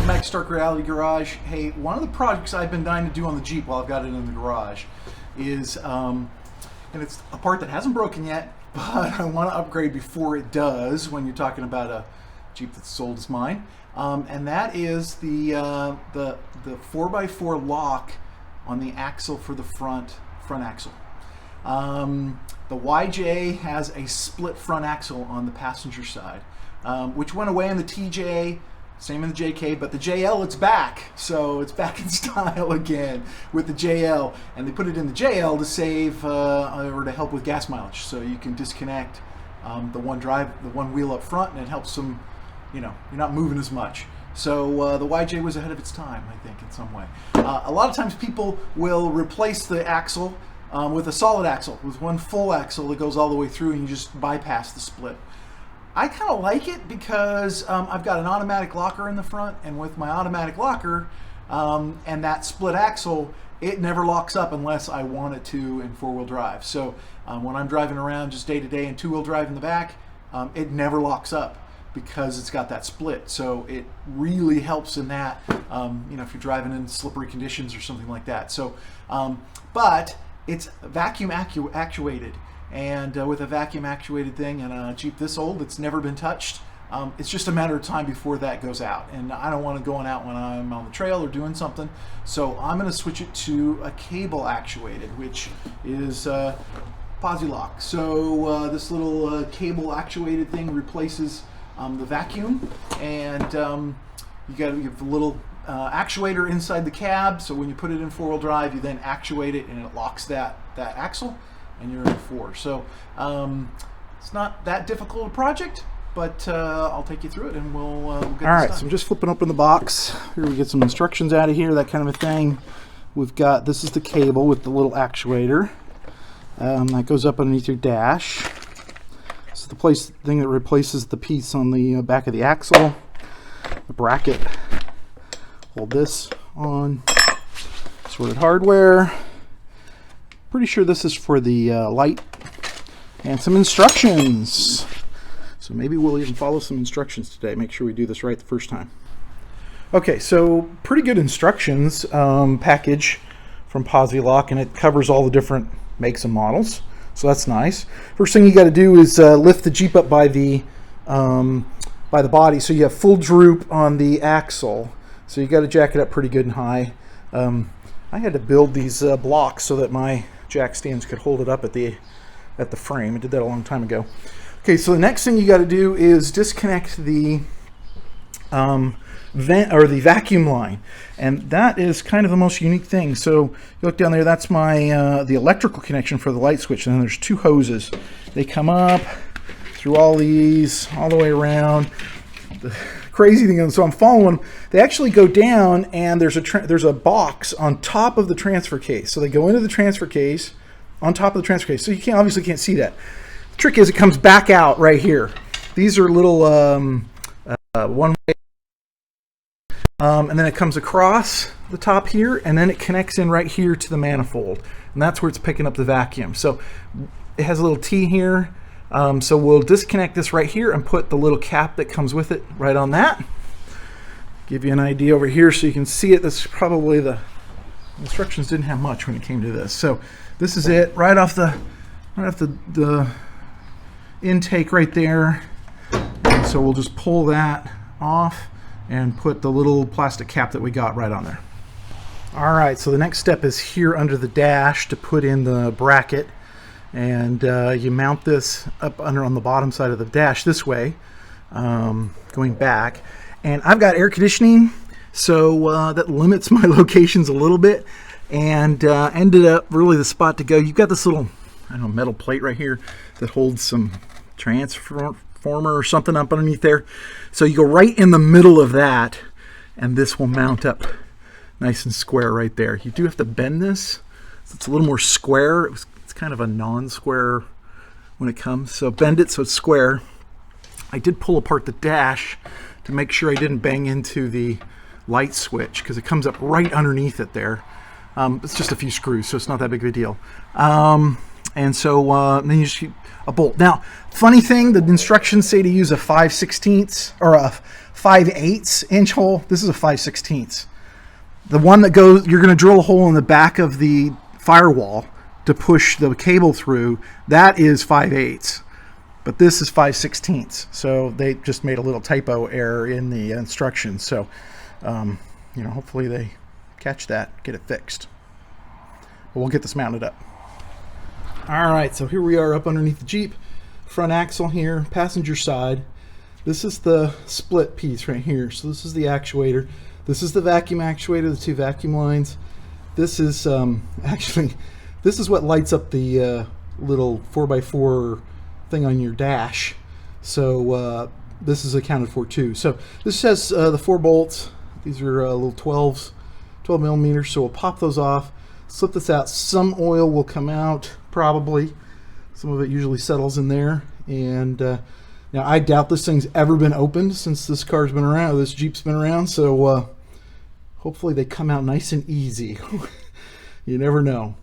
welcome back to Stark Reality Garage. Hey, one of the projects I've been dying to do on the Jeep while I've got it in the garage is, and it's a part that hasn't broken yet, but I want to upgrade before it does when you're talking about a Jeep that's as old as mine, and that is the 4x4 lock on the axle for the front axle. The YJ has a split front axle on the passenger side, which went away in the TJ, same in the JK, but the JL, it's back. So it's back in style again with the JL, and they put it in the JL to save or to help with gas mileage. So you can disconnect the one wheel up front, and it helps them, you know, you're not moving as much. So the YJ was ahead of its time, I think, in some way. A lot of times people will replace the axle with a solid axle, with one full axle that goes all the way through, and you just bypass the split. I kind of like it because I've got an automatic locker in the front, and with my automatic locker and that split axle, it never locks up unless I want it to in four-wheel drive. So when I'm driving around just day-to-day in two-wheel drive in the back, it never locks up because it's got that split. So it really helps in that, you know, if you're driving in slippery conditions or something like that. So, but it's vacuum actuated. And with a vacuum actuated thing and a Jeep this old, it's never been touched. It's just a matter of time before that goes out, and I don't want it going out when I'm on the trail or doing something. So I'm going to switch it to a cable actuated, which is Posi-Lock. So this little cable actuated thing replaces the vacuum, and you have a little actuator inside the cab. So when you put it in four-wheel drive, you then actuate it, and it locks that axle, and you're in four. So it's not that difficult a project, but I'll take you through it, and we'll get this done. All right, so I'm just flipping open the box. Here we get some instructions out of here, that kind of a thing. We've got, this is the cable with the little actuator that goes up underneath your dash. This is the thing that replaces the piece on the back of the axle, the bracket. Hold this on. Sorted hardware. Pretty sure this is for the light, and some instructions. So maybe we'll even follow some instructions today. Make sure we do this right the first time. Okay, so pretty good instructions package from Posi-Lock, and it covers all the different makes and models. So that's nice. First thing you got to do is lift the Jeep up by the body, so you have full droop on the axle. So you got to jack it up pretty good and high. I had to build these blocks so that my jack stands could hold it up at the frame. I did that a long time ago. Okay, so the next thing you got to do is disconnect the vent or the vacuum line, and that is kind of the most unique thing. So you look down there, that's my the electrical connection for the light switch, and then there's two hoses. They come up through all these all the way around. The crazy thing is, so I'm following them, they actually go down, and there's a box on top of the transfer case. So they go into the transfer case on top of the transfer case. So you obviously can't see that. The trick is it comes back out right here. These are little one way, and then it comes across the top here, and then it connects in right here to the manifold, and that's where it's picking up the vacuum. So it has a little T here. So we'll disconnect this right here and put the little cap that comes with it right on that. Give you an idea over here so you can see it. This is probably the instructions didn't have much when it came to this. So this is it right off the intake right there. And so we'll just pull that off and put the little plastic cap that we got right on there. All right, so the next step is here under the dash to put in the bracket. And you mount this up under on the bottom side of the dash this way, going back. And I've got air conditioning, so that limits my locations a little bit, and ended up really the spot to go. You've got this little, I don't know, metal plate right here that holds some transformer or something up underneath there. So you go right in the middle of that, and this will mount up nice and square right there. You do have to bend this, so it's a little more square. It's kind of a non-square when it comes, so bend it so it's square. I did pull apart the dash to make sure I didn't bang into the light switch, because it comes up right underneath it there. It's just a few screws, so it's not that big of a deal. And so then you just keep a bolt. Now, funny thing, the instructions say to use a 5/16 or a 5/8 inch hole. This is a 5/16. The one that goes, you're going to drill a hole in the back of the firewall to push the cable through. That is 5/8. But this is 5/16. So they just made a little typo error in the instructions. So, you know, hopefully they catch that, get it fixed. But we'll get this mounted up. All right, so here we are up underneath the Jeep. Front axle here, passenger side. This is the split piece right here. So this is the actuator. This is the vacuum actuator, the 2 vacuum lines. This is actually, this is what lights up the little 4x4 thing on your dash. So this is accounted for too. So this has the 4 bolts. These are little 12 millimeters. So we'll pop those off, slip this out. Some oil will come out, probably. Some of it usually settles in there. And now I doubt this thing's ever been opened since this car's been around, this Jeep's been around. So hopefully they come out nice and easy. You never know.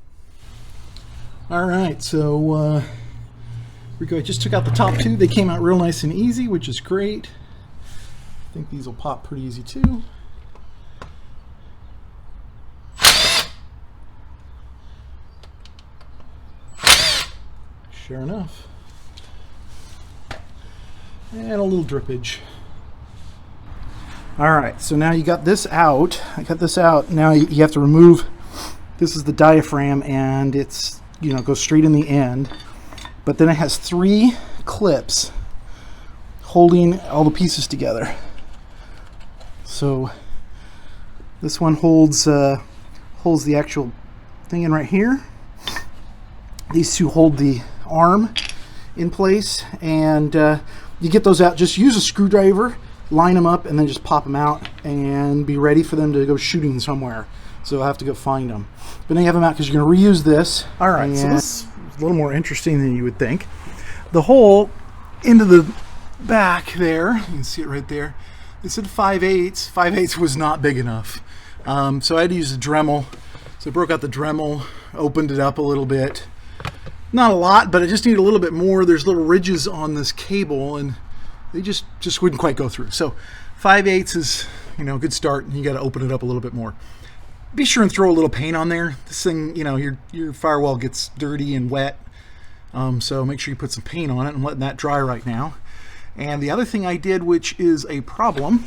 All right, so we go. I just took out the top 2. They came out real nice and easy, which is great. I think these will pop pretty easy too. Sure enough. And a little drippage. All right, so now you got this out. I got this out. Now you have to remove, this is the diaphragm, and it's, you know, goes straight in the end. But then it has 3 clips holding all the pieces together. So this one holds the actual thing in right here. These 2 hold the arm in place, and you get those out. Just use a screwdriver, line them up, and then just pop them out and be ready for them to go shooting somewhere. So I'll have to go find them. But now you have them out because you're going to reuse this. All right, so this is a little more interesting than you would think. The hole into the back there, you can see it right there. It said 5/8. 5/8 was not big enough. So I had to use a Dremel. So I broke out the Dremel, opened it up a little bit. Not a lot, but I just need a little bit more. There's little ridges on this cable, and they just wouldn't quite go through. So 5/8 is, you know, a good start, and you got to open it up a little bit more. Be sure and throw a little paint on there. This thing, you know, your firewall gets dirty and wet, so make sure you put some paint on it. I'm letting that dry right now. And the other thing I did, which is a problem,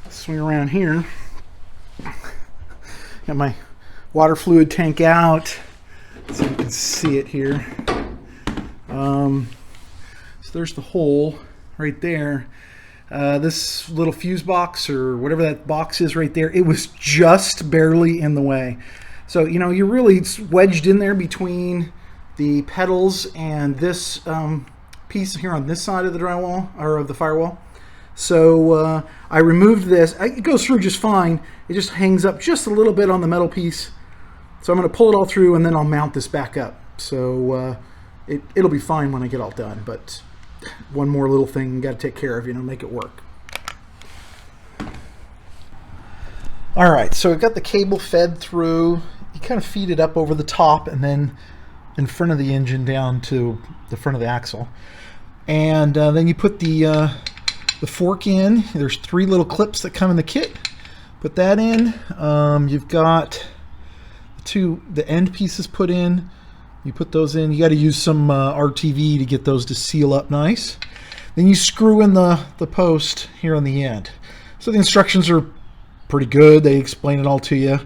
swing around here. Got my water fluid tank out, so you can see it here. So there's the hole right there. This little fuse box, or whatever that box is right there, it was just barely in the way. So, you know, you're really wedged in there between the pedals and this piece here on this side of the drywall, or of the firewall. So I removed this. It goes through just fine. It just hangs up just a little bit on the metal piece. So I'm going to pull it all through, and then I'll mount this back up. So it'll be fine when I get all done. But one more little thing you got to take care of, you know, make it work. All right, so I've got the cable fed through. You kind of feed it up over the top, and then in front of the engine down to the front of the axle. And then you put the fork in. There's 3 little clips that come in the kit. Put that in. You've got the end pieces put in. You put those in. You got to use some RTV to get those to seal up nice. Then you screw in the post here on the end. So the instructions are pretty good. They explain it all to you.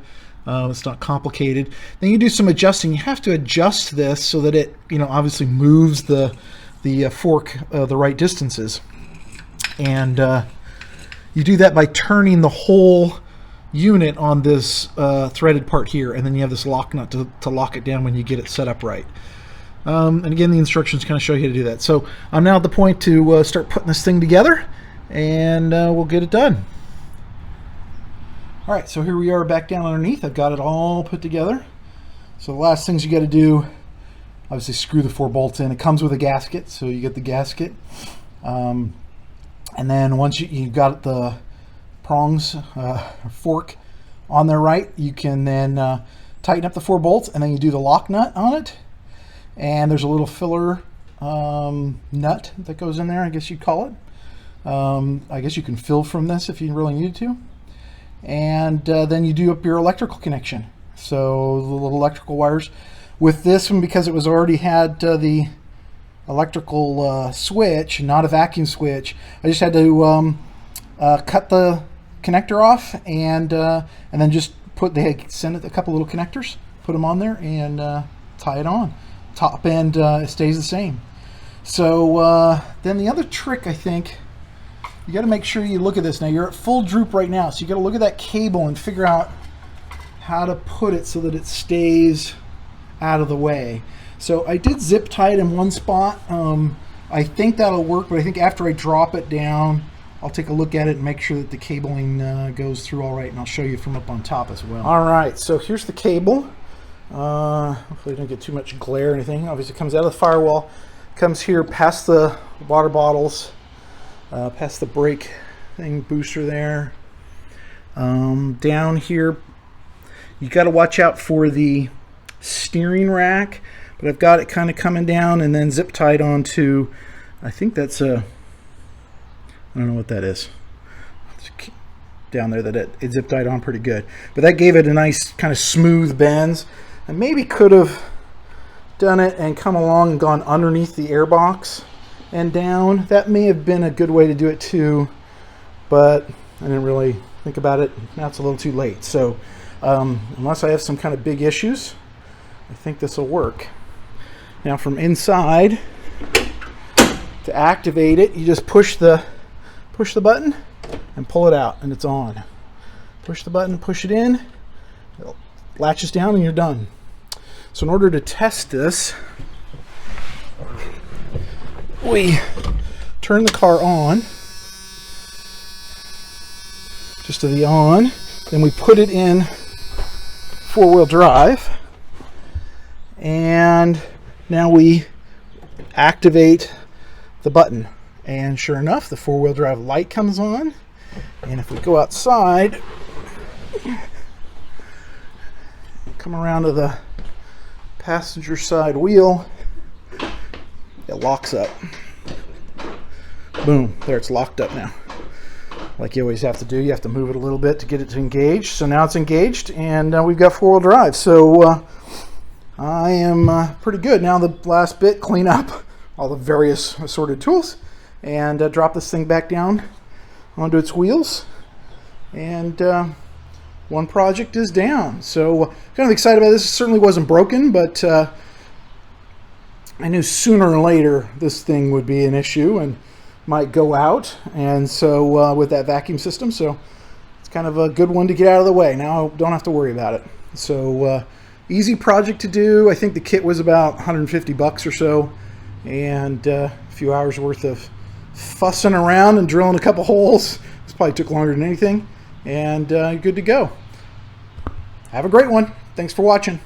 It's not complicated. Then you do some adjusting. You have to adjust this so that it, you know, obviously moves the fork the right distances. And you do that by turning the whole unit on this threaded part here, and then you have this lock nut to lock it down when you get it set up right. And again, the instructions kind of show you how to do that. So I'm now at the point to start putting this thing together, and we'll get it done. All right, so here we are back down underneath. I've got it all put together. So the last things you got to do, obviously screw the 4 bolts in. It comes with a gasket, so you get the gasket. And then once you've got the prongs, fork on there right, you can then tighten up the 4 bolts, and then you do the lock nut on it. And there's a little filler nut that goes in there, I guess you'd call it. I guess you can fill from this if you really needed to. And then you do up your electrical connection. So the little electrical wires. With this one, because it was already had the electrical switch, not a vacuum switch, I just had to cut the connector off and then just they sent it a couple little connectors, put them on there, and tie it on. Top end stays the same. So then the other trick, I think, you got to make sure you look at this. Now you're at full droop right now, so you got to look at that cable and figure out how to put it so that it stays out of the way. So I did zip tie it in one spot. I think that'll work, but I think after I drop it down, I'll take a look at it and make sure that the cabling goes through all right, and I'll show you from up on top as well. All right, so here's the cable. Hopefully I don't get too much glare or anything. Obviously it comes out of the firewall, comes here past the water bottles, past the brake thing booster there. Down here, you got to watch out for the steering rack, but I've got it kind of coming down and then zip tied onto, I think that's a, I don't know what that is. It's down there that it zip tied on pretty good, but that gave it a nice kind of smooth bends. I maybe could have done it and come along and gone underneath the air box and down. That may have been a good way to do it too, but I didn't really think about it. Now it's a little too late. So unless I have some kind of big issues, I think this will work. Now from inside, to activate it, you just push the button and pull it out, and it's on. Push the button, push it in, it latches down, and you're done. So in order to test this, we turn the car on, just to the on, then we put it in four-wheel drive, and now we activate the button, and sure enough, the four-wheel drive light comes on. And if we go outside, come around to the passenger side wheel, it locks up. Boom, there, it's locked up now. Like you always have to do, you have to move it a little bit to get it to engage. So now it's engaged, and we've got four-wheel drive. So I am pretty good. Now the last bit, clean up all the various assorted tools and drop this thing back down onto its wheels, and one project is down. So kind of excited about this. It certainly wasn't broken, but I knew sooner or later this thing would be an issue and might go out, and so with that vacuum system, so it's kind of a good one to get out of the way. Now I don't have to worry about it. So easy project to do. I think the kit was about 150 bucks or so, and a few hours worth of fussing around and drilling a couple holes. This probably took longer than anything, and good to go. Have a great one. Thanks for watching.